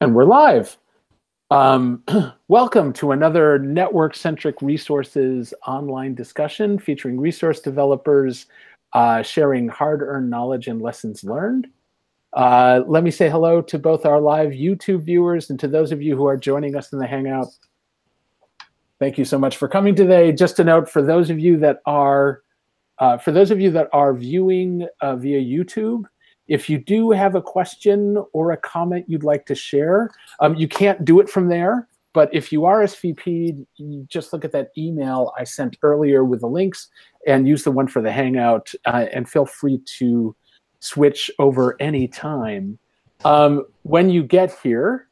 And we're live. Welcome to another network-centric resources online discussion featuring resource developers sharing hard-earned knowledge and lessons learned. Let me say hello to both our live YouTube viewers and to those of you who are joining us in the Hangout. Thank you so much for coming today. Just a note for those of you that are viewing via YouTube, if you do have a question or a comment you'd like to share, you can't do it from there. But if you RSVP'd, you just look at that email I sent earlier with the links and use the one for the Hangout, and feel free to switch over any time. When you get here,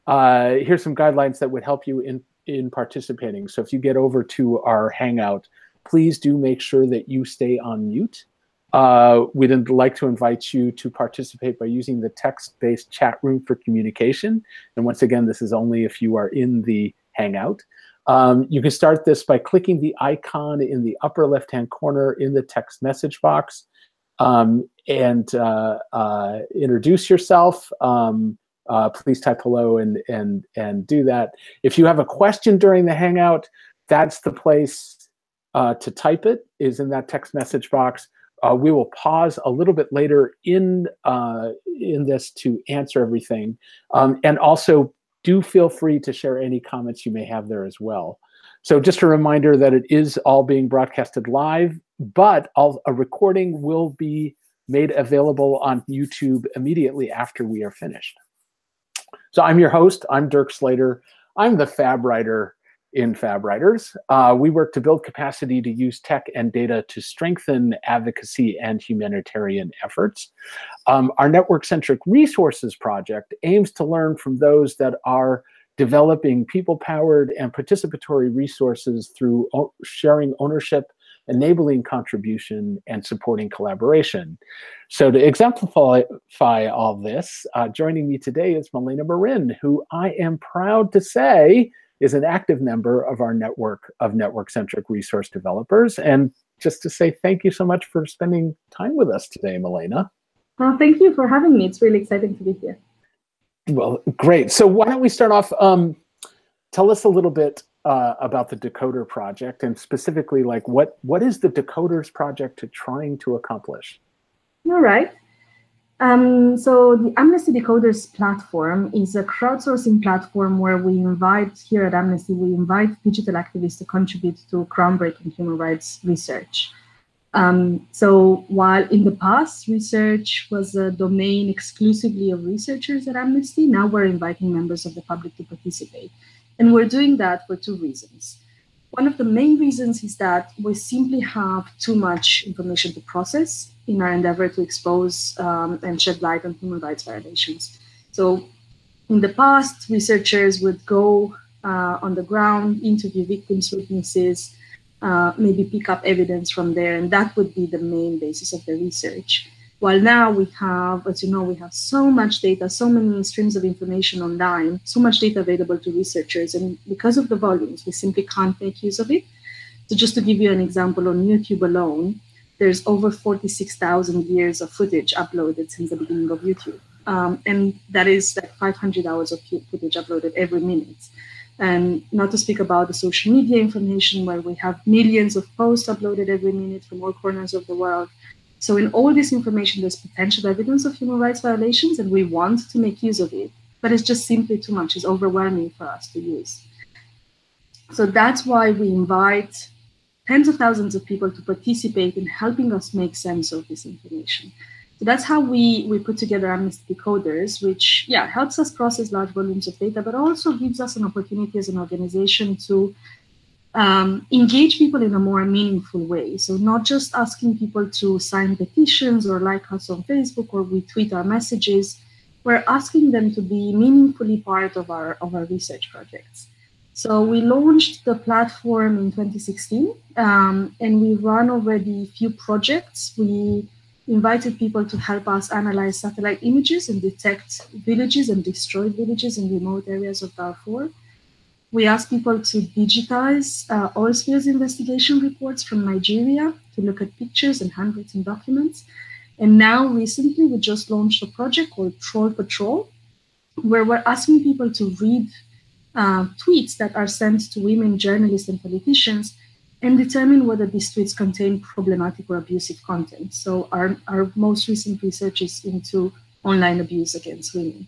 here's some guidelines that would help you in participating. So if you get over to our Hangout, please do make sure that you stay on mute. We'd like to invite you to participate by using the text-based chat room for communication. And once again, this is only if you are in the Hangout. You can start this by clicking the icon in the upper left-hand corner in the text message box and introduce yourself. Please type hello and do that. If you have a question during the Hangout, that's the place to type it, is in that text message box. We will pause a little bit later in this to answer everything. And also, do feel free to share any comments you may have there as well. So just a reminder that it is all being broadcasted live, but a recording will be made available on YouTube immediately after we are finished. So I'm your host. I'm Dirk Slater. I'm the Fab Writer in Fab Writers. We work to build capacity to use tech and data to strengthen advocacy and humanitarian efforts. Our network-centric resources project aims to learn from those that are developing people-powered and participatory resources through sharing ownership, enabling contribution, and supporting collaboration. So to exemplify all this, joining me today is Milena Marin, who I am proud to say is an active member of our network of network-centric resource developers. And just to say thank you so much for spending time with us today, Milena. Well, thank you for having me. It's really exciting to be here. Well, great. So why don't we start off, tell us a little bit about the Decoder project, and specifically, like, what is the Decoders project trying to accomplish? All right. So the Amnesty Decoders platform is a crowdsourcing platform where we invite, here at Amnesty, we invite digital activists to contribute to groundbreaking human rights research. So while in the past, research was a domain exclusively of researchers at Amnesty, now we're inviting members of the public to participate. And we're doing that for two reasons. One of the main reasons is that we simply have too much information to process in our endeavor to expose and shed light on human rights violations. So in the past, researchers would go on the ground, interview victims, witnesses, maybe pick up evidence from there, and that would be the main basis of the research. While now we have, as you know, we have so much data, so many streams of information online, so much data available to researchers, and because of the volumes, we simply can't make use of it. So just to give you an example, on YouTube alone, there's over 46,000 years of footage uploaded since the beginning of YouTube. And that is like 500 hours of footage uploaded every minute. And not to speak about the social media information, where we have millions of posts uploaded every minute from all corners of the world. So in all this information, there's potential evidence of human rights violations, and we want to make use of it, but it's just simply too much. It's overwhelming for us to use. So that's why we invite tens of thousands of people to participate in helping us make sense of this information. So that's how we put together Amnesty Decoders, which, yeah, helps us process large volumes of data, but also gives us an opportunity as an organization to engage people in a more meaningful way. So not just asking people to sign petitions or like us on Facebook or retweet our messages, we're asking them to be meaningfully part of our research projects. So we launched the platform in 2016, and we run already a few projects. We invited people to help us analyze satellite images and detect villages and destroyed villages in remote areas of Darfur. We asked people to digitize oil spills investigation reports from Nigeria to look at pictures and handwritten documents. And now recently, we just launched a project called Troll Patrol, where we're asking people to read tweets that are sent to women journalists and politicians and determine whether these tweets contain problematic or abusive content. So our most recent research is into online abuse against women.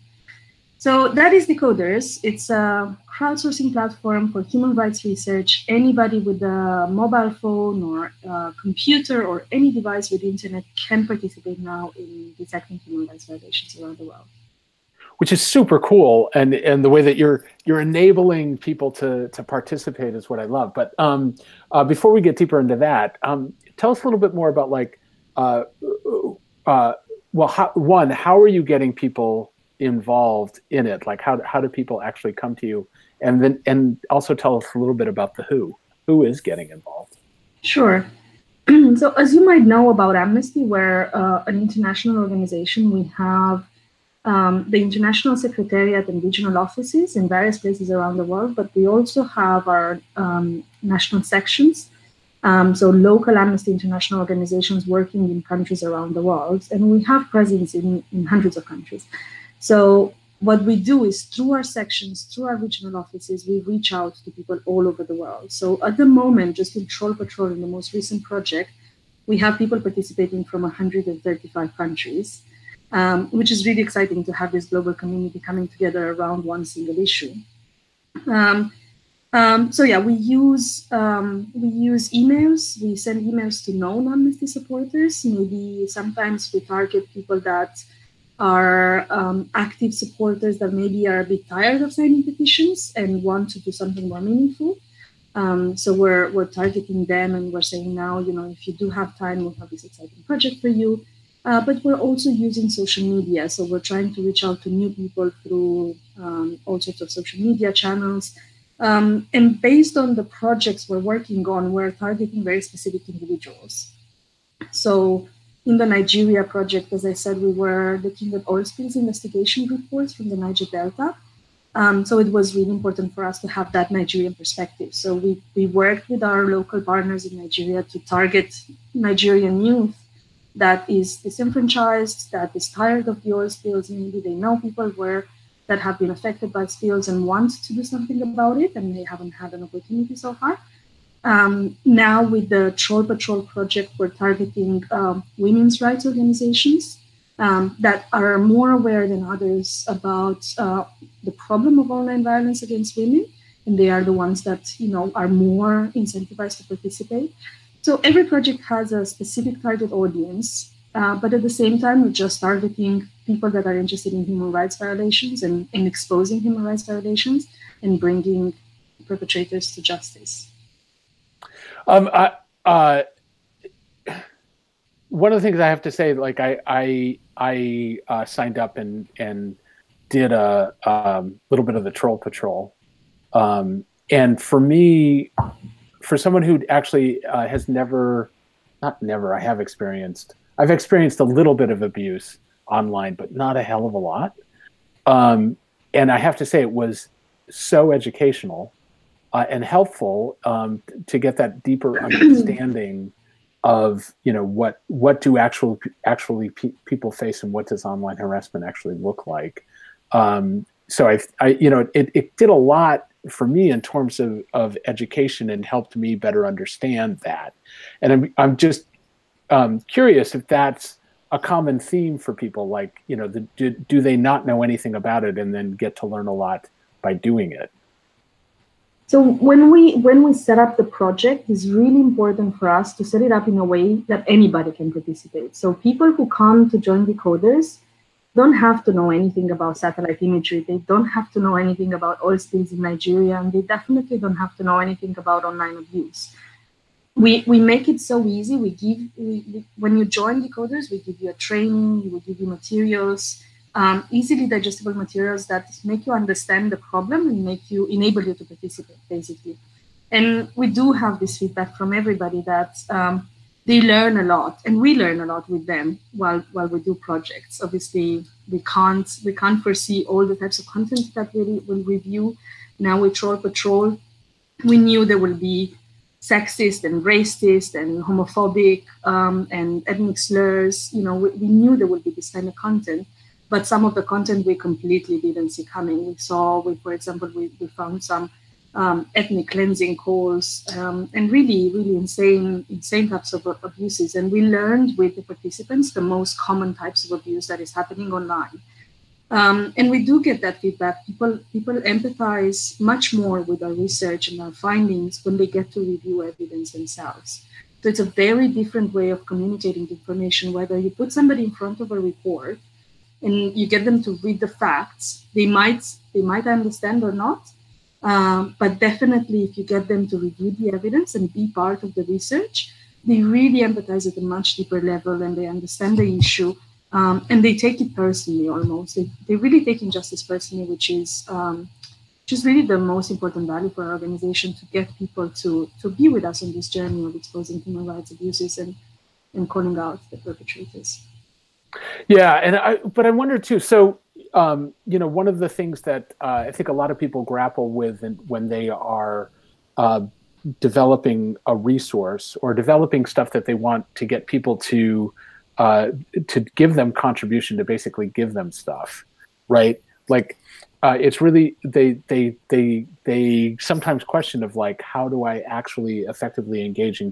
So that is Decoders. It's a crowdsourcing platform for human rights research. Anybody with a mobile phone or a computer or any device with the internet can participate now in detecting human rights violations around the world. Which is super cool, and the way that you're enabling people to participate is what I love. But before we get deeper into that, tell us a little bit more about like, well, how are you getting people involved in it? Like, how do people actually come to you? And also tell us a little bit about the who is getting involved. Sure. So as you might know about Amnesty, we're an international organization. We have the international secretariat and regional offices in various places around the world, but we also have our national sections. So local Amnesty International organizations working in countries around the world, and we have presence in hundreds of countries. So what we do is through our sections, through our regional offices, we reach out to people all over the world. So at the moment, just in Troll Patrol, in the most recent project, we have people participating from 135 countries, which is really exciting to have this global community coming together around one single issue. So yeah, we use emails. We send emails to known Amnesty supporters. Maybe sometimes we target people that are active supporters that maybe are a bit tired of signing petitions and want to do something more meaningful. So we're targeting them, and we're saying now, if you do have time, we'll have this exciting project for you. But we're also using social media. So we're trying to reach out to new people through all sorts of social media channels. And based on the projects we're working on, we're targeting very specific individuals. So in the Nigeria project, as I said, we were looking at oil spills investigation reports from the Niger Delta. So it was really important for us to have that Nigerian perspective. So we worked with our local partners in Nigeria to target Nigerian youth that is disenfranchised, that is tired of the oil spills. Maybe they know people that have been affected by spills and want to do something about it, and they haven't had an opportunity so far. Now with the Troll Patrol project, we're targeting women's rights organizations that are more aware than others about the problem of online violence against women, and they are the ones that are more incentivized to participate. So every project has a specific target audience, but at the same time, we're just targeting people that are interested in human rights violations and in exposing human rights violations and bringing perpetrators to justice. One of the things I have to say, like I signed up and did a little bit of the Troll Patrol, and for me, for someone who actually has I've experienced a little bit of abuse online, but not a hell of a lot. And I have to say it was so educational and helpful to get that deeper understanding of what do actually people face and what does online harassment actually look like. So it did a lot for me in terms of education and helped me better understand that. And I'm just curious if that's a common theme for people, like, do they not know anything about it and then get to learn a lot by doing it? So when we set up the project, it's really important for us to set it up in a way that anybody can participate. So people who come to join Decoders don't have to know anything about satellite imagery. They don't have to know anything about oil spills in Nigeria, and they definitely don't have to know anything about online abuse. We make it so easy. When you join Decoders, we give you a training, we give you materials, easily digestible materials that make you understand the problem and enable you to participate, basically. And we do have this feedback from everybody that they learn a lot, and we learn a lot with them while we do projects. Obviously, we can't foresee all the types of content that we will review. Now with Troll Patrol, we knew there will be sexist and racist and homophobic and ethnic slurs. We knew there would be this kind of content, but some of the content we completely didn't see coming. For example, we found some ethnic cleansing calls and really insane types of abuses. And we learned with the participants the most common types of abuse that is happening online. And we do get that feedback. People empathize much more with our research and our findings when they get to review evidence themselves. So it's a very different way of communicating the information. Whether you put somebody in front of a report and you get them to read the facts, they might understand or not. But definitely, if you get them to review the evidence and be part of the research, they really empathize at a much deeper level, and they understand the issue, and they take it personally almost. They really take injustice personally, which is really the most important value for our organization, to get people to be with us on this journey of exposing human rights abuses and calling out the perpetrators. Yeah, but I wonder too, so one of the things that I think a lot of people grapple with when they are developing a resource or developing stuff that they want to get people to give them contribution, to basically give them stuff, right? Like it's really they sometimes question of like, how do I actually effectively engage and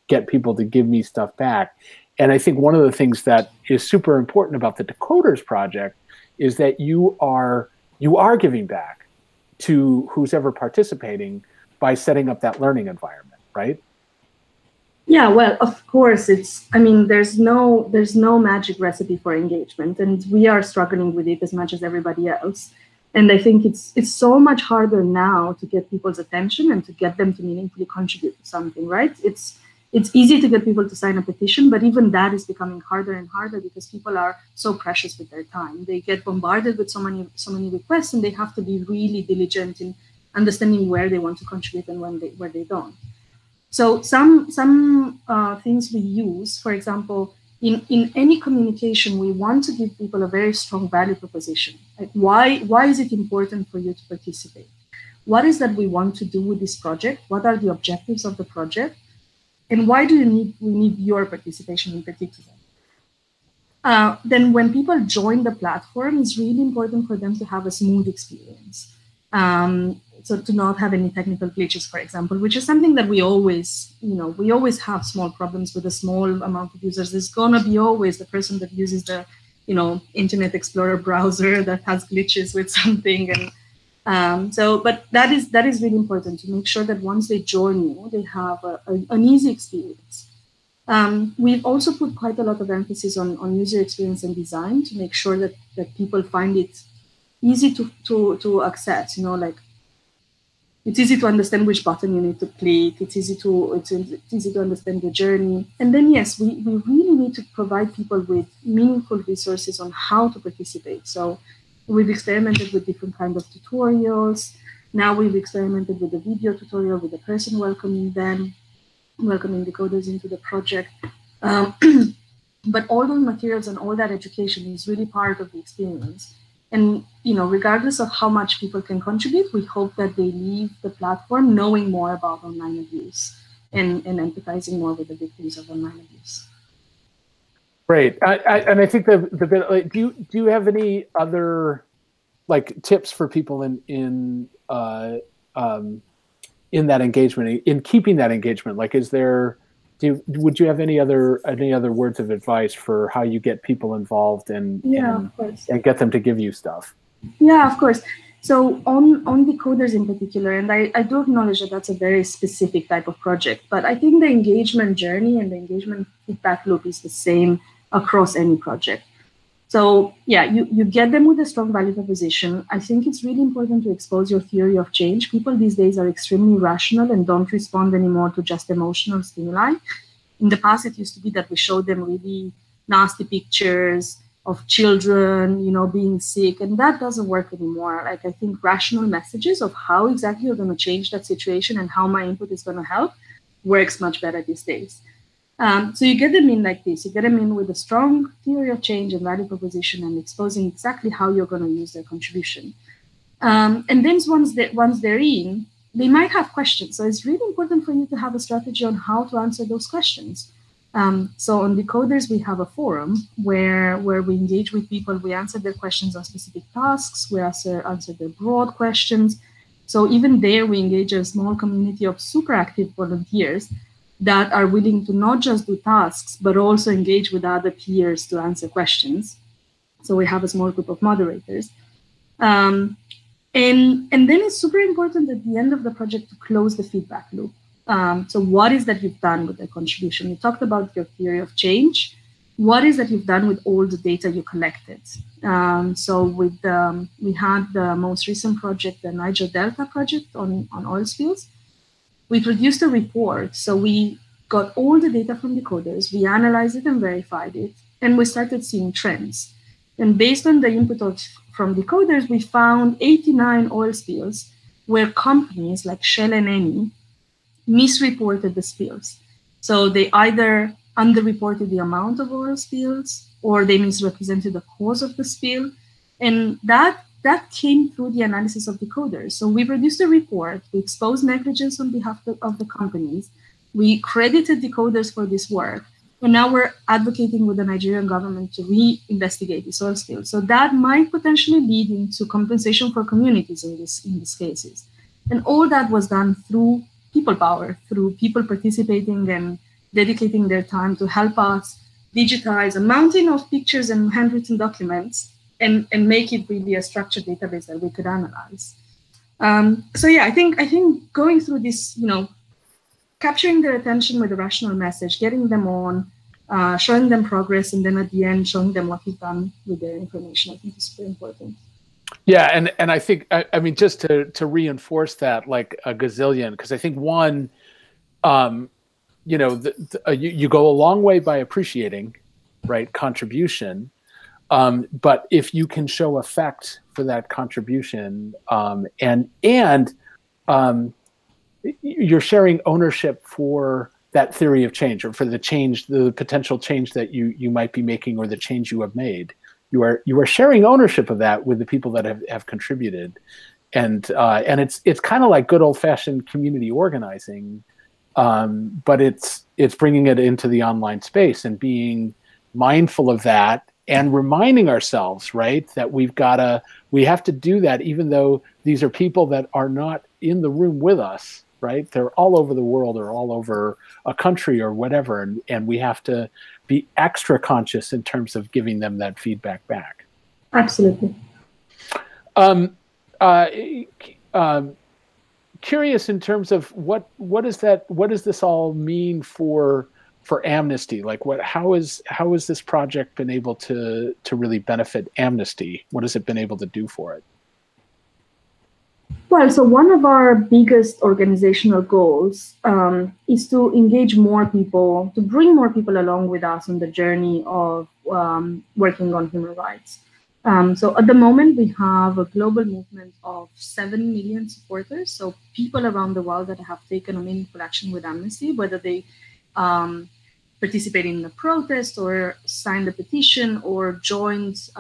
get people to give me stuff back? And I think one of the things that is super important about the Decoders project is that you are giving back to who's ever participating by setting up that learning environment, right? Yeah, well, of course, there's no magic recipe for engagement, and we are struggling with it as much as everybody else. And I think it's so much harder now to get people's attention and to get them to meaningfully contribute to something, right? It's easy to get people to sign a petition, but even that is becoming harder and harder because people are so precious with their time. They get bombarded with so many requests, and they have to be really diligent in understanding where they want to contribute and where they don't. So some things we use, for example, in any communication, we want to give people a very strong value proposition. Like why is it important for you to participate? What is that we want to do with this project? What are the objectives of the project? And why do we need your participation in particular? Then when people join the platform, it's really important for them to have a smooth experience. So to not have any technical glitches, for example, which is something that we always have small problems with a small amount of users. There's gonna be always the person that uses the, Internet Explorer browser that has glitches with something. And but that is really important to make sure that once they join you, they have an easy experience. We've also put quite a lot of emphasis on user experience and design to make sure that people find it easy to access. Like it's easy to understand which button you need to click. It's easy to understand the journey. And then yes, we really need to provide people with meaningful resources on how to participate. So we've experimented with different kinds of tutorials. Now we've experimented with a video tutorial with a person welcoming decoders into the project. But all those materials and all that education is really part of the experience. And regardless of how much people can contribute, we hope that they leave the platform knowing more about online abuse and empathizing more with the victims of online abuse. Great. And I think the bit, like, do you have any other like tips for people in that engagement, in keeping that engagement? Like, would you have any other words of advice for how you get people involved and get them to give you stuff? Yeah, of course. So on Decoders in particular, and I do acknowledge that that's a very specific type of project, but I think the engagement journey and the engagement feedback loop is the same across any project. So yeah, you get them with a strong value proposition. I think it's really important to expose your theory of change. People these days are extremely rational and don't respond anymore to just emotional stimuli. In the past, it used to be that we showed them really nasty pictures of children, being sick, and that doesn't work anymore. Like, I think rational messages of how exactly you're going to change that situation and how my input is going to help works much better these days. So you get them in like this. You get them in with a strong theory of change and value proposition and exposing exactly how you're going to use their contribution. And then once they're in, they might have questions. So it's really important for you to have a strategy on how to answer those questions. So on Decoders, we have a forum where we engage with people. We answer their questions on specific tasks. We answer their broad questions. So even there, we engage a small community of super active volunteers that are willing to not just do tasks, but also engage with other peers to answer questions. So we have a small group of moderators. And then it's super important at the end of the project to close the feedback loop. So what is that you've done with the contribution? You talked about your theory of change. What is that you've done with all the data you collected? So with we had the most recent project, the Niger Delta project on oil spills. We produced a report. So we got all the data from Decoders, we analyzed it and verified it, and we started seeing trends. And based on the input from Decoders, we found 89 oil spills where companies like Shell and Eni misreported the spills. So they either underreported the amount of oil spills or they misrepresented the cause of the spill. And that came through the analysis of Decoders. So we produced a report, we exposed negligence on behalf of the companies, we credited Decoders for this work, and now we're advocating with the Nigerian government to re-investigate these oil spills. So that might potentially lead into compensation for communities in these cases. And all that was done through people power, through people participating and dedicating their time to help us digitize a mountain of pictures and handwritten documents and make it really a structured database that we could analyze. So yeah, I think going through this, capturing their attention with a rational message, getting them on, showing them progress, and then at the end showing them what we've done with their information, I think is super important. Yeah, and I think I mean just to reinforce that like a gazillion, because I think one, you go a long way by appreciating, right, contribution, but if you can show effect for that contribution, and you're sharing ownership for that theory of change, or for the potential change that you might be making, or the change you have made. You are sharing ownership of that with the people that have contributed, and it's kind of like good old fashioned community organizing, but it's bringing it into the online space and being mindful of that and reminding ourselves, right, that we have to do that, even though these are people that are not in the room with us, right? They're all over the world or all over a country or whatever, and we have to be extra conscious in terms of giving them that feedback back. Absolutely. Curious in terms of what does this all mean for Amnesty? Like how has this project been able to really benefit Amnesty? What has it been able to do for it? Well, so one of our biggest organizational goals is to engage more people, to bring more people along with us on the journey of working on human rights. So at the moment, we have a global movement of 7 million supporters. So people around the world that have taken a meaningful action with Amnesty, whether they participated in a protest or signed a petition or joined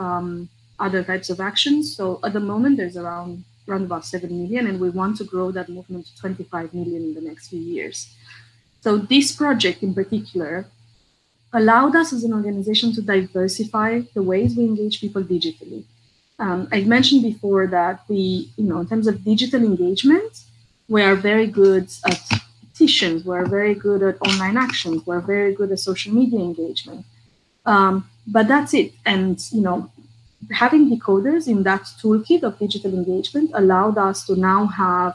other types of actions. So at the moment, there's around about 7 million, and we want to grow that movement to 25 million in the next few years. So this project in particular allowed us as an organization to diversify the ways we engage people digitally. I mentioned before that we, in terms of digital engagement, we are very good at petitions, we're very good at online actions, we're very good at social media engagement. But that's it. And, having Decoders in that toolkit of digital engagement allowed us to now have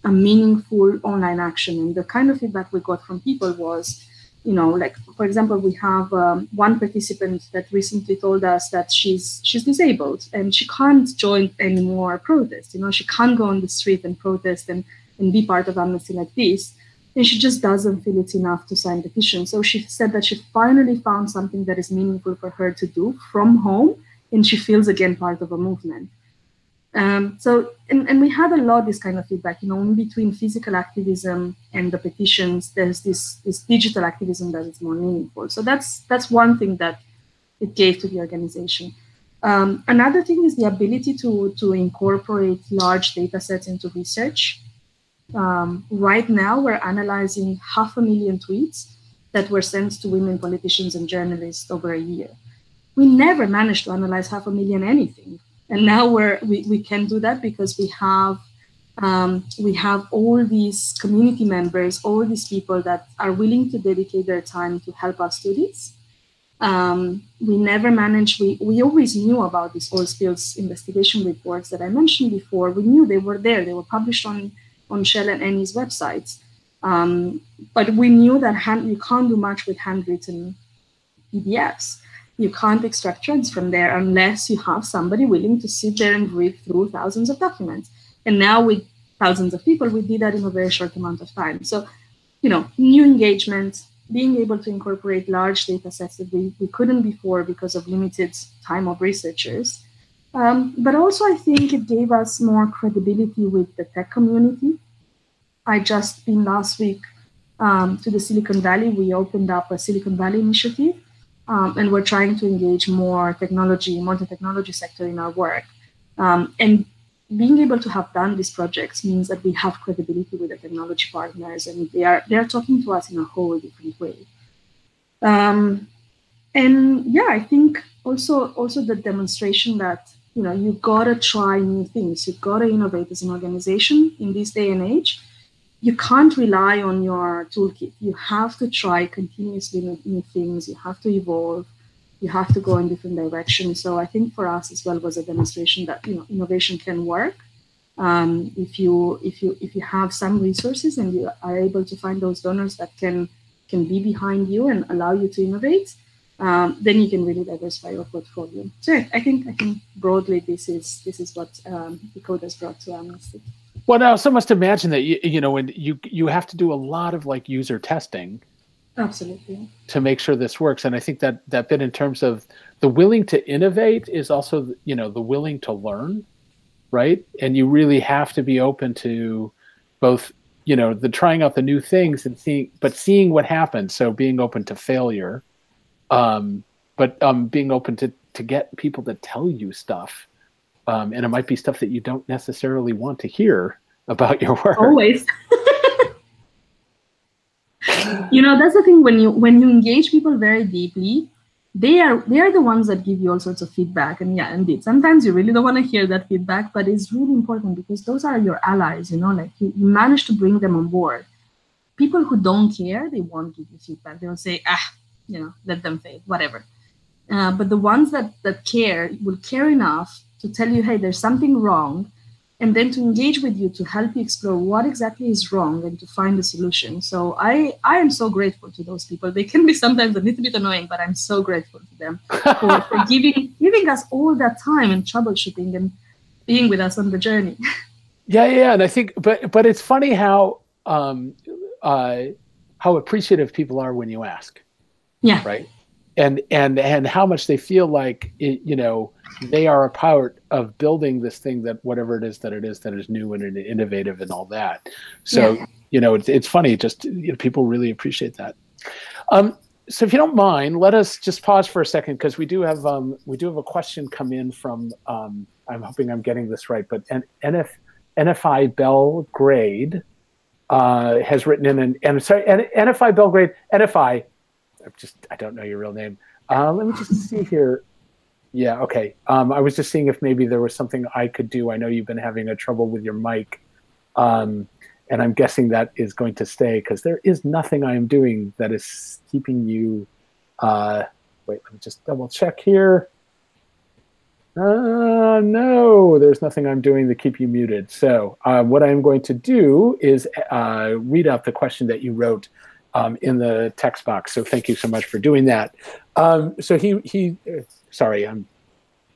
a meaningful online action. And the kind of feedback we got from people was, like, for example, we have one participant that recently told us that she's disabled and she can't join any more protests. She can't go on the street and protest and be part of Amnesty like this. And she just doesn't feel it's enough to sign the petition. So she said that she finally found something that is meaningful for her to do from home, and she feels again part of a movement. So we had a lot of this kind of feedback, in between physical activism and the petitions, there's this digital activism that is more meaningful. So that's one thing that it gave to the organization. Another thing is the ability to incorporate large data sets into research. Right now, we're analyzing 500,000 tweets, that were sent to women politicians and journalists over a year. We never managed to analyze 500,000 anything. And now we can do that because we have all these community members, all these people that are willing to dedicate their time to help us do this. We never managed, we always knew about these oil spills investigation reports that I mentioned before. We knew they were there. They were published on Shell and Eni's websites. But we knew that you can't do much with handwritten PDFs. You can't extract threads from there unless you have somebody willing to sit there and read through thousands of documents. And now with thousands of people, we did that in a very short amount of time. So, new engagement, being able to incorporate large data sets that we couldn't before because of limited time of researchers. But also, I think it gave us more credibility with the tech community. I just been last week to the Silicon Valley. We opened up a Silicon Valley initiative, and we're trying to engage more the technology sector in our work. And being able to have done these projects means that we have credibility with the technology partners, and they are talking to us in a whole different way. And yeah, I think also the demonstration that you gotta try new things, you gotta innovate as an organization in this day and age. You can't rely on your toolkit. You have to try continuously new things. You have to evolve. You have to go in different directions. So I think for us as well was a demonstration that innovation can work if you have some resources and you are able to find those donors that can be behind you and allow you to innovate. Then you can really diversify your portfolio. So I think broadly this is what Decoder's brought to Amnesty. Well, I also must imagine that when you have to do a lot of user testing. Absolutely. To make sure this works. And I think that bit in terms of the willing to innovate is also, the willing to learn, right? And you really have to be open to both, the trying out the new things and seeing what happens. So being open to failure, but being open to get people to tell you stuff. And it might be stuff that you don't necessarily want to hear about your work. Always. That's the thing, when you engage people very deeply, they are the ones that give you all sorts of feedback. And yeah, indeed, sometimes you really don't want to hear that feedback, but it's really important because those are your allies, you manage to bring them on board. People who don't care, they won't give you feedback. They'll say, let them fail, whatever. But the ones that care will care enough to tell you, hey, there's something wrong, and then to engage with you to help you explore what exactly is wrong and to find a solution. So I am so grateful to those people. They can be sometimes a little bit annoying, but I'm so grateful to them for giving us all that time and troubleshooting and being with us on the journey. Yeah. And I think, but it's funny how appreciative people are when you ask. Yeah. Right. And how much they feel like they are a part of building this thing that whatever it is that is new and innovative and all that. So it's funny, just people really appreciate that. So if you don't mind, let us just pause for a second because we do have a question come in from I'm hoping I'm getting this right, but NFI Belgrade has written in and sorry, NFI Belgrade, NFI. I don't know your real name. Let me just see here. Yeah, okay. I was just seeing if maybe there was something I could do. I know you've been having a trouble with your mic, and I'm guessing that is going to stay because there is nothing I am doing that is keeping you. Wait, let me just double check here. No, there's nothing I'm doing to keep you muted. So what I'm going to do is read out the question that you wrote in the text box. So thank you so much for doing that. So he sorry, I'm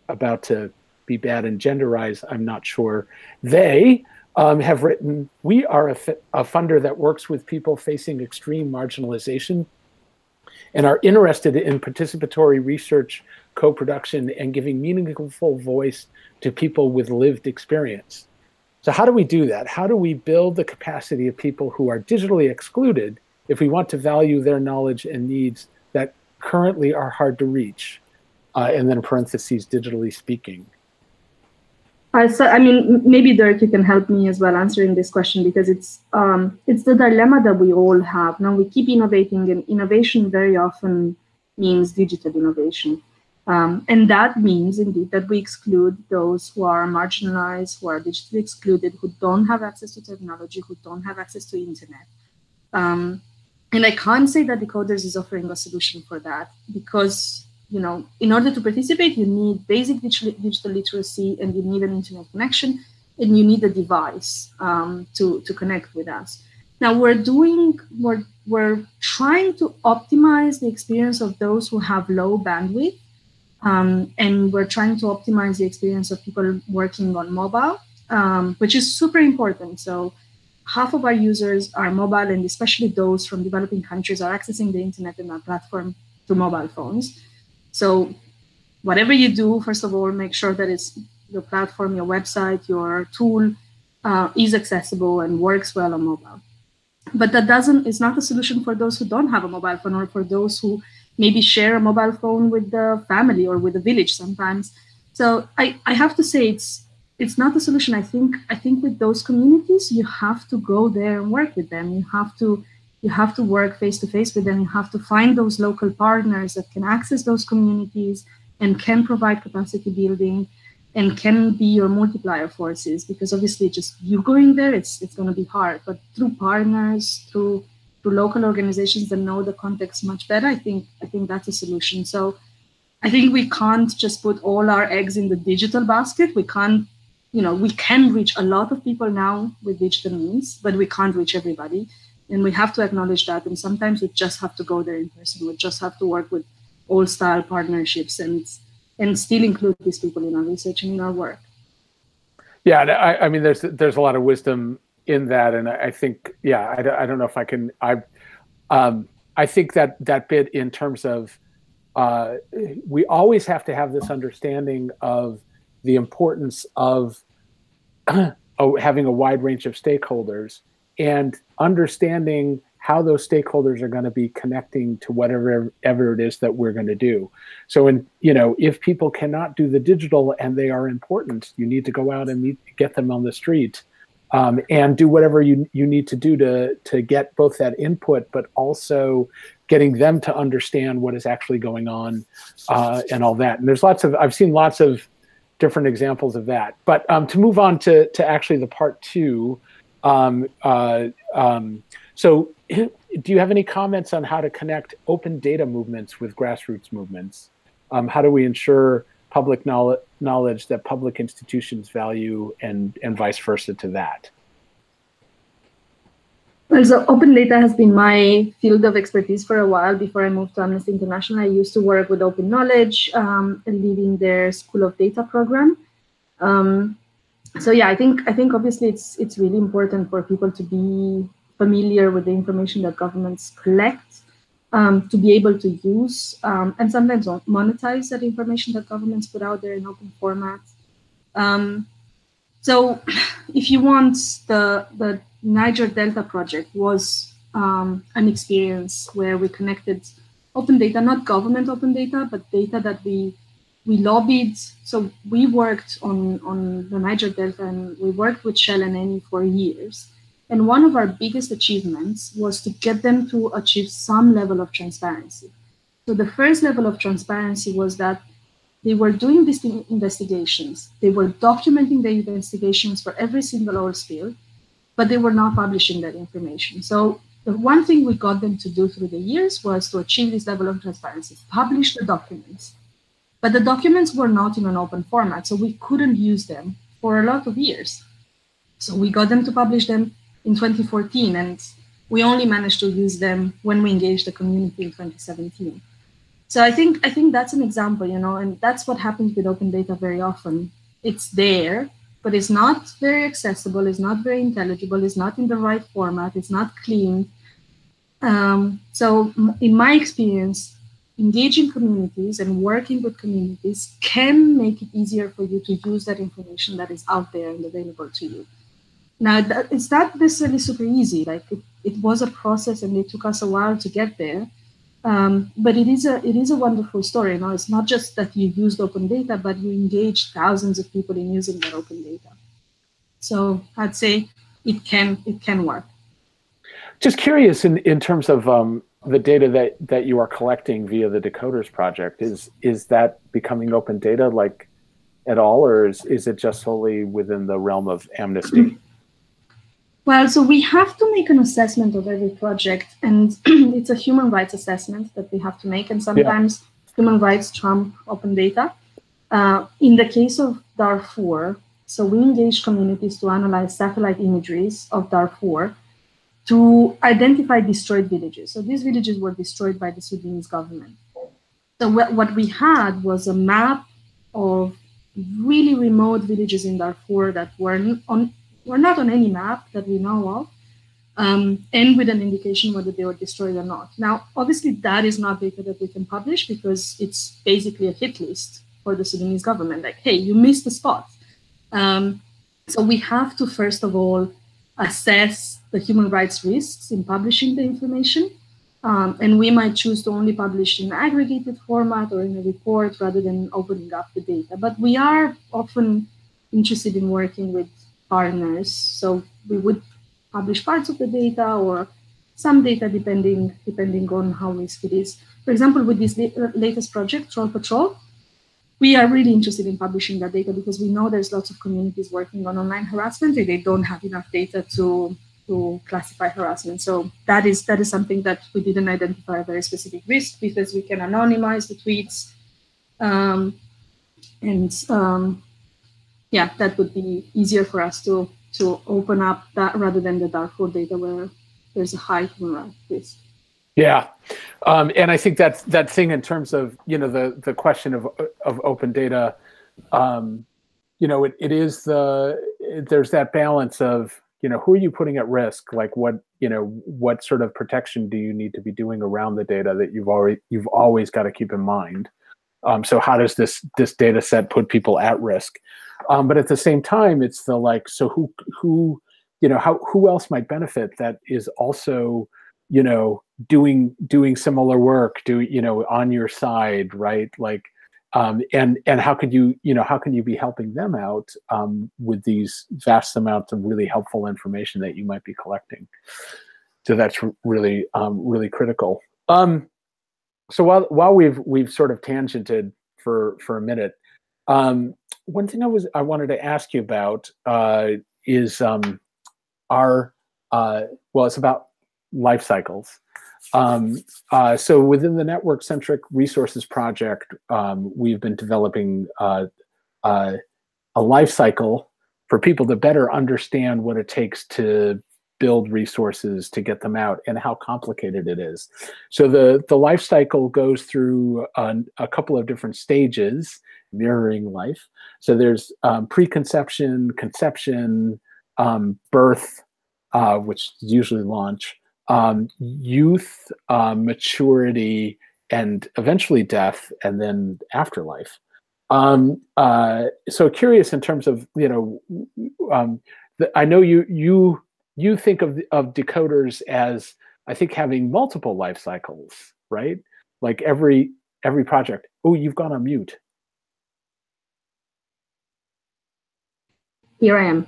about to be bad and genderize, I'm not sure. They have written, we are a funder that works with people facing extreme marginalization and are interested in participatory research, co-production, and giving meaningful voice to people with lived experience. So how do we do that? How do we build the capacity of people who are digitally excluded if we want to value their knowledge and needs that currently are hard to reach? And then in parentheses, digitally speaking. So, I mean, maybe Dirk, you can help me as well answering this question, because it's the dilemma that we all have. Now we keep innovating, and innovation very often means digital innovation. And that means indeed that we exclude those who are marginalized, who are digitally excluded, who don't have access to technology, who don't have access to internet. And I can't say that Decoders is offering a solution for that, because, you know, in order to participate, you need basic digital literacy, and you need an internet connection, and you need a device to connect with us. Now we're trying to optimize the experience of those who have low bandwidth, and we're trying to optimize the experience of people working on mobile, which is super important. So half of our users are mobile, and especially those from developing countries are accessing the internet and our platform through mobile phones. So whatever you do, first of all, make sure that it's your platform, your website, your tool is accessible and works well on mobile. But it's not a solution for those who don't have a mobile phone, or for those who maybe share a mobile phone with the family or with the village sometimes. So I have to say it's not a solution. I think with those communities, you have to go there and work with them. You have to work face to face with them. You have to find those local partners that can access those communities and can provide capacity building and can be your multiplier forces, because obviously just you going there, it's going to be hard. But through partners, through local organizations that know the context much better, I think that's a solution. So I think we can't just put all our eggs in the digital basket. We can't, we can reach a lot of people now with digital means, but we can't reach everybody. And we have to acknowledge that. And sometimes we just have to go there in person. We just have to work with all style partnerships and still include these people in our research and in our work. Yeah, I mean, there's a lot of wisdom in that, and I think, I don't know if I can. I think that bit in terms of we always have to have this understanding of the importance of having a wide range of stakeholders and understanding how those stakeholders are going to be connecting to whatever it is that we're going to do. So, if people cannot do the digital and they are important, you need to go out and get them on the street, and do whatever you need to do to get both that input, but also getting them to understand what is actually going on, and all that. And I've seen lots of different examples of that. But to move on to actually the part two. So do you have any comments on how to connect open data movements with grassroots movements? How do we ensure public knowledge that public institutions value and vice versa to that? Well, so open data has been my field of expertise for a while. Before I moved to Amnesty International, I used to work with Open Knowledge, leading their School of Data program. So yeah, I think obviously it's really important for people to be familiar with the information that governments collect, to be able to use and sometimes monetize that information that governments put out there in open format. So if you want, the Niger Delta project was an experience where we connected open data, not government open data, but data that we lobbied. So we worked on the Niger Delta, and we worked with Shell and Eni for years. And one of our biggest achievements was to get them to achieve some level of transparency. So the first level of transparency was that they were doing these investigations. They were documenting the investigations for every single oil spill, but they were not publishing that information. So the one thing we got them to do through the years was to achieve this level of transparency, publish the documents. But the documents were not in an open format, so we couldn't use them for a lot of years. So we got them to publish them in 2014, and we only managed to use them when we engaged the community in 2017. So I think that's an example, and that's what happens with open data very often. It's there, but it's not very accessible, it's not very intelligible, it's not in the right format, it's not clean. So in my experience, engaging communities and working with communities can make it easier for you to use that information that is out there and available to you. Now, it's not necessarily super easy. Like it was a process, and it took us a while to get there. But it is a wonderful story. It's not just that you used open data, but you engaged thousands of people in using that open data. So I'd say it can work. Just curious in terms of the data that you are collecting via the Decoders project, is that becoming open data like at all, or is it just solely within the realm of Amnesty? Well, so we have to make an assessment of every project, and it's a human rights assessment that we have to make, and sometimes human rights trump open data. In the case of Darfur, so we engaged communities to analyze satellite imageries of Darfur to identify destroyed villages. So these villages were destroyed by the Sudanese government. So what we had was a map of really remote villages in Darfur that were not on any map that we know of, and with an indication whether they were destroyed or not. Now, obviously, that is not data that we can publish because it's basically a hit list for the Sudanese government. Like, hey, you missed the spot. So we have to, first of all, assess the human rights risks in publishing the information. And we might choose to only publish in aggregated format or in a report rather than opening up the data. But we are often interested in working with partners. So we would publish parts of the data or some data depending on how risky it is. For example, with this latest project, Troll Patrol, we are really interested in publishing that data because we know there's lots of communities working on online harassment and they don't have enough data to classify harassment. So that is something that we didn't identify a very specific risk because we can anonymize the tweets. Yeah, that would be easier for us to open up that rather than the Darfur data where there's a high human rights risk. Yeah, and I think that thing in terms of the question of open data, it is there's that balance of who are you putting at risk, like what sort of protection do you need to be doing around the data that you've always got to keep in mind. So how does this data set put people at risk? But at the same time, it's the like, so who else might benefit that is also doing similar work, on your side, right? Like, and how could how can you be helping them out with these vast amounts of really helpful information that you might be collecting? So that's really really critical. So while we've sort of tangented for a minute, one thing I wanted to ask you about is it's about life cycles. So within the Network-Centric Resources Project, we've been developing a life cycle for people to better understand what it takes to build resources to get them out and how complicated it is. So the life cycle goes through a couple of different stages, mirroring life. So there's preconception, conception, birth, which is usually launch, youth, maturity, and eventually death, and then afterlife. So curious in terms of, I know you think of Decoders as, I think, having multiple life cycles, right? Like every project. Oh, you've gone on mute. Here I am.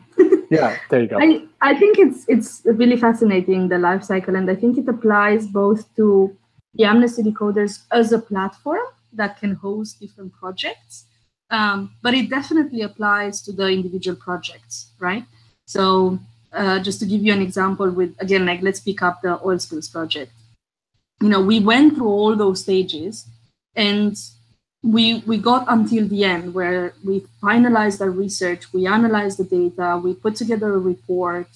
Yeah, there you go. I think it's really fascinating, the life cycle, and I think it applies both to the Amnesty Decoders as a platform that can host different projects, but it definitely applies to the individual projects, right? So just to give you an example with, again, like let's pick up the oil spills project. We went through all those stages and we got until the end where we finalized our research, we analyzed the data, we put together a report.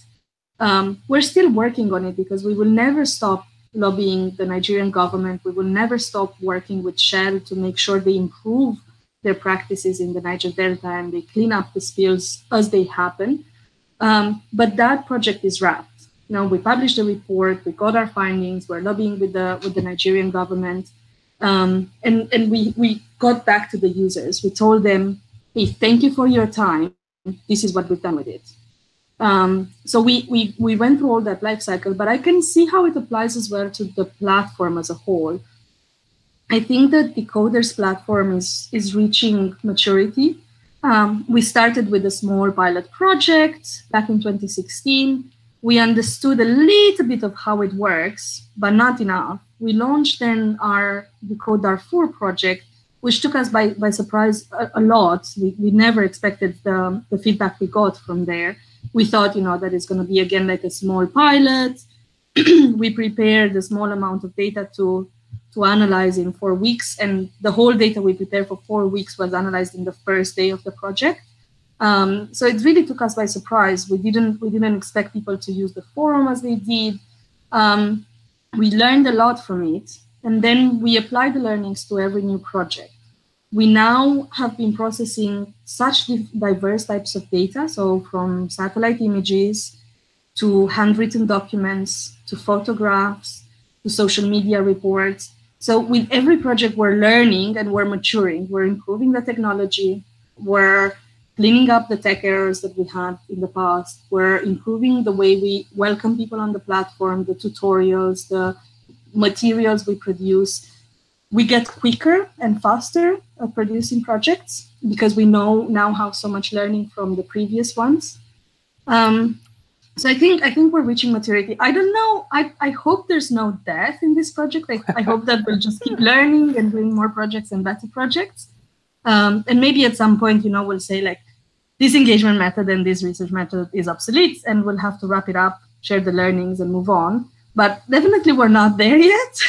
We're still working on it because we will never stop lobbying the Nigerian government. We will never stop working with Shell to make sure they improve their practices in the Niger Delta and they clean up the spills as they happen. But that project is wrapped. We published a report, we got our findings, we're lobbying with the Nigerian government. And we got back to the users. We told them, hey, thank you for your time. This is what we've done with it. So we went through all that life cycle, but I can see how it applies as well to the platform as a whole. I think that Decoder's platform is reaching maturity. We started with a small pilot project back in 2016. We understood a little bit of how it works, but not enough. We launched then our Decoder 4 project, which took us by surprise a lot. We never expected the feedback we got from there. We thought, that it's going to be, again, like a small pilot. We prepared a small amount of data to analyze in 4 weeks, and the whole data we prepared for 4 weeks was analyzed in the first day of the project. So it really took us by surprise. We didn't expect people to use the forum as they did. We learned a lot from it, and then we applied the learnings to every new project. We now have been processing such diverse types of data, so from satellite images to handwritten documents to photographs to social media reports. So with every project, we're learning and we're maturing. We're improving the technology. We're cleaning up the tech errors that we had in the past. We're improving the way we welcome people on the platform, the tutorials, the materials we produce. We get quicker and faster at producing projects because we now have so much learning from the previous ones. So I think we're reaching maturity. I don't know. I hope there's no death in this project. I hope that we'll just keep learning and doing more projects and better projects. And maybe at some point, we'll say like this engagement method and this research method is obsolete, and we'll have to wrap it up, share the learnings, and move on. But definitely we're not there yet.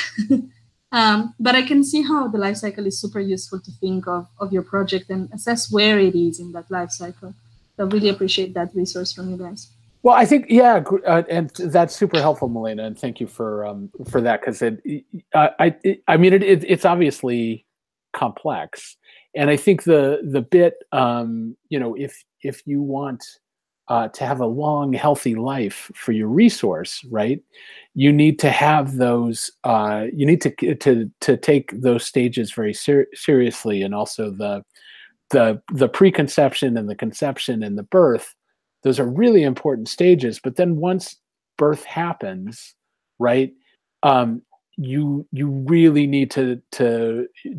But I can see how the life cycle is super useful to think of your project and assess where it is in that life cycle. So I really appreciate that resource from you guys. Well, I think, yeah, and that's super helpful, Milena, and thank you for that, because it's obviously complex, and I think the bit, if you want to have a long, healthy life for your resource, right, you need to have those, you need to take those stages very seriously, and also the preconception and the conception and the birth. Those are really important stages. But then once birth happens, right, you really need to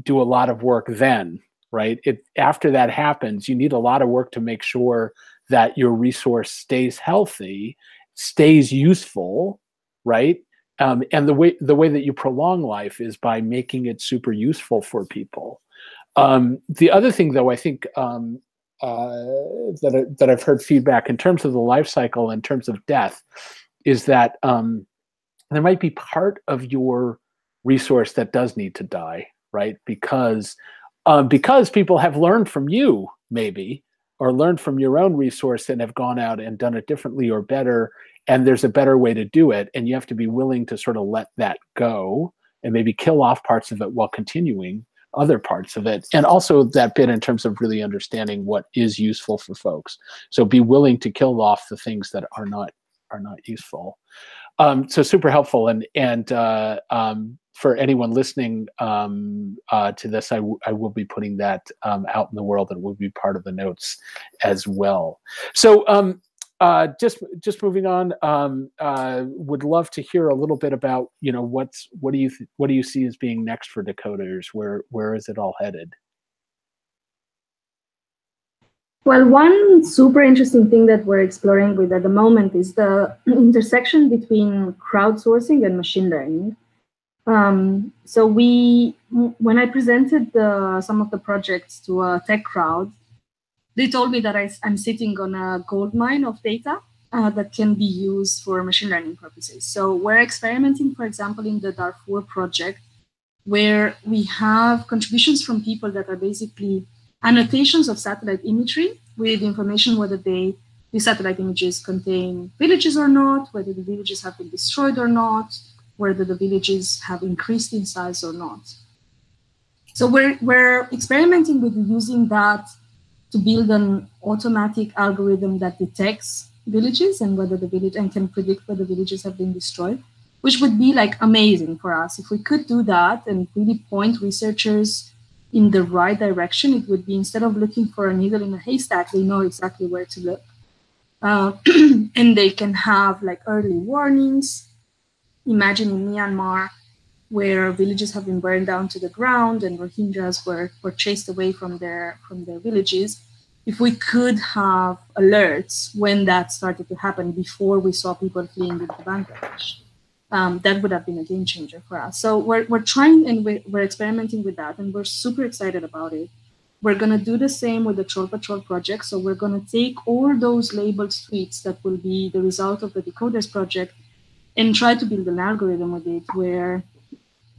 do a lot of work then, right? After that happens, you need a lot of work to make sure that your resource stays healthy, stays useful, right? And the way that you prolong life is by making it super useful for people. The other thing, though, I think that I've heard feedback in terms of the life cycle, in terms of death, is that there might be part of your resource that does need to die, right? Because people have learned from you, maybe, or learned from your own resource and have gone out and done it differently or better, and there's a better way to do it, and you have to be willing to sort of let that go and maybe kill off parts of it while continuing other parts of it. And also that bit in terms of really understanding what is useful for folks. So be willing to kill off the things that are not useful. So super helpful. And for anyone listening to this, I will be putting that out in the world, and will be part of the notes as well. So just moving on, would love to hear a little bit about, what do you see as being next for Decoders? Where is it all headed? Well, one super interesting thing that we're exploring with at the moment is the intersection between crowdsourcing and machine learning. So when I presented some of the projects to a tech crowd, they told me that I'm sitting on a gold mine of data that can be used for machine learning purposes. So we're experimenting, for example, in the Darfur project, where we have contributions from people that are basically annotations of satellite imagery with information whether these satellite images contain villages or not, whether the villages have been destroyed or not, whether the villages have increased in size or not. So we're experimenting with using that to build an automatic algorithm that detects villages and can predict whether villages have been destroyed, which would be like amazing for us. If we could do that and really point researchers in the right direction, it would be, instead of looking for a needle in a haystack, they know exactly where to look. And they can have like early warnings. Imagine in Myanmar, where villages have been burned down to the ground and Rohingyas were chased away from their villages, if we could have alerts when that started to happen before we saw people fleeing into Bangladesh, that would have been a game changer for us. So we're trying and we're experimenting with that, and we're super excited about it. We're going to do the same with the Troll Patrol project. So we're going to take all those labeled tweets that will be the result of the Decoders project and try to build an algorithm with it where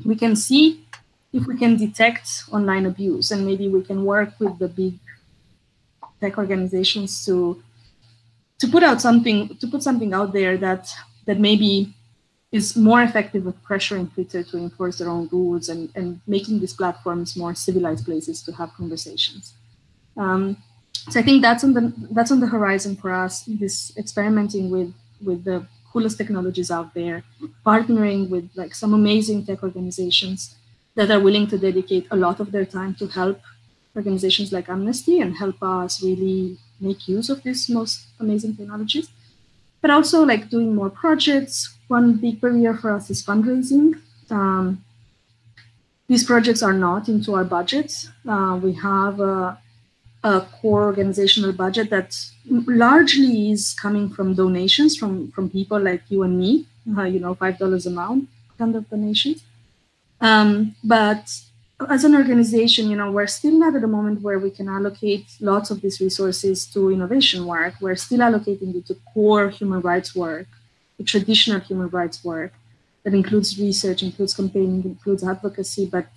we can see if we can detect online abuse, and maybe we can work with the big tech organizations to put something out there that maybe is more effective with pressuring Twitter to enforce their own rules and making these platforms more civilized places to have conversations. So I think that's on the horizon for us. This experimenting with the coolest technologies out there, partnering with like some amazing tech organizations that are willing to dedicate a lot of their time to help organizations like Amnesty and help us really make use of these most amazing technologies. But also like doing more projects. One big barrier for us is fundraising. These projects are not into our budgets. We have a core organizational budget that largely is coming from donations from people like you and me, $5 a month kind of donations. But as an organization, we're still not at the moment where we can allocate lots of these resources to innovation work. We're still allocating it to core human rights work, the traditional human rights work that includes research, includes campaigning, includes advocacy, but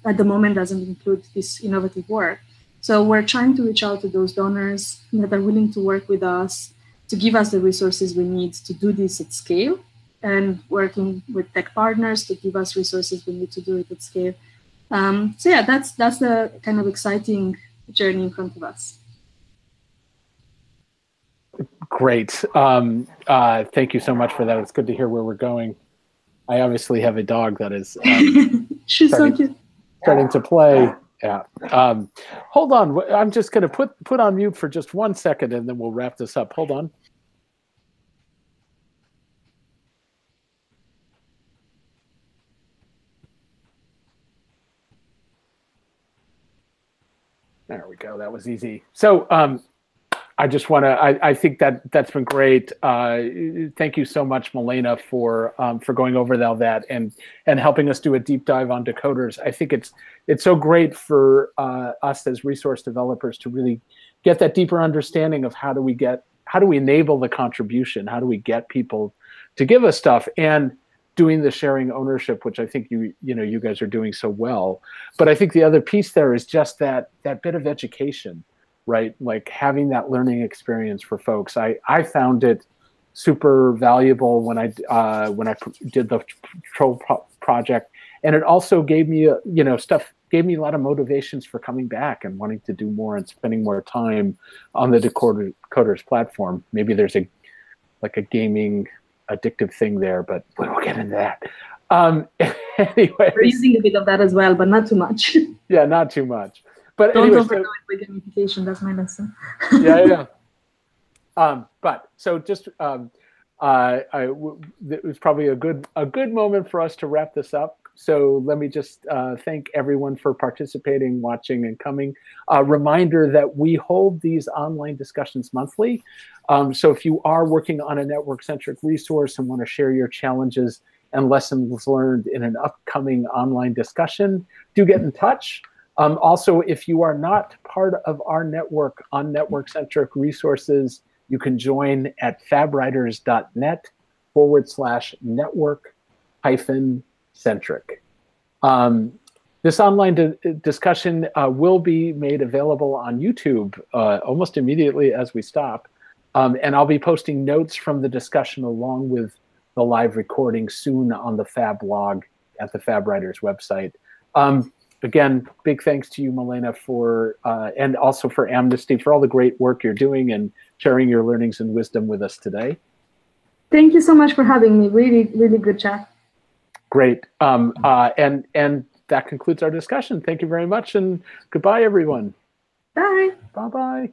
at the moment doesn't include this innovative work. So we're trying to reach out to those donors that are willing to work with us to give us the resources we need to do this at scale, and working with tech partners to give us resources we need to do it at scale. So yeah, that's the kind of exciting journey in front of us. Great. Thank you so much for that. It's good to hear where we're going. I obviously have a dog that is She's so cute. Starting to play. Yeah. Hold on. I'm just going to put on mute for just 1 second, and then we'll wrap this up. Hold on. There we go. That was easy. So I just want to, I think that's been great. Thank you so much, Milena, for going over all that and helping us do a deep dive on decoders. I think it's so great for us as resource developers to really get that deeper understanding of how do we enable the contribution? How do we get people to give us stuff? And doing the sharing ownership, which I think you guys are doing so well. But I think the other piece there is just that bit of education, right? Like having that learning experience for folks. I found it super valuable when I did the Troll project, and it also gave me gave me a lot of motivations for coming back and wanting to do more and spending more time on the Decoders platform. Maybe there's a gaming addictive thing there, but we'll get into that. Anyway, we're using a bit of that as well, but not too much. Yeah, not too much. But don't anyway, overdo it with gamification. That's my lesson. Yeah. But so just it was probably a good moment for us to wrap this up. So let me just thank everyone for participating, watching, and coming. A reminder that we hold these online discussions monthly. So if you are working on a network-centric resource and want to share your challenges and lessons learned in an upcoming online discussion, do get in touch. Also, if you are not part of our network on network-centric resources, you can join at fabwriters.net/network-centric. This online discussion will be made available on YouTube almost immediately as we stop. And I'll be posting notes from the discussion along with the live recording soon on the Fab blog at the Fab Writers website. Again, big thanks to you, Milena, and also for Amnesty for all the great work you're doing and sharing your learnings and wisdom with us today. Thank you so much for having me. Really, really good chat. Great. And that concludes our discussion. Thank you very much, and goodbye, everyone. Bye. Bye-bye.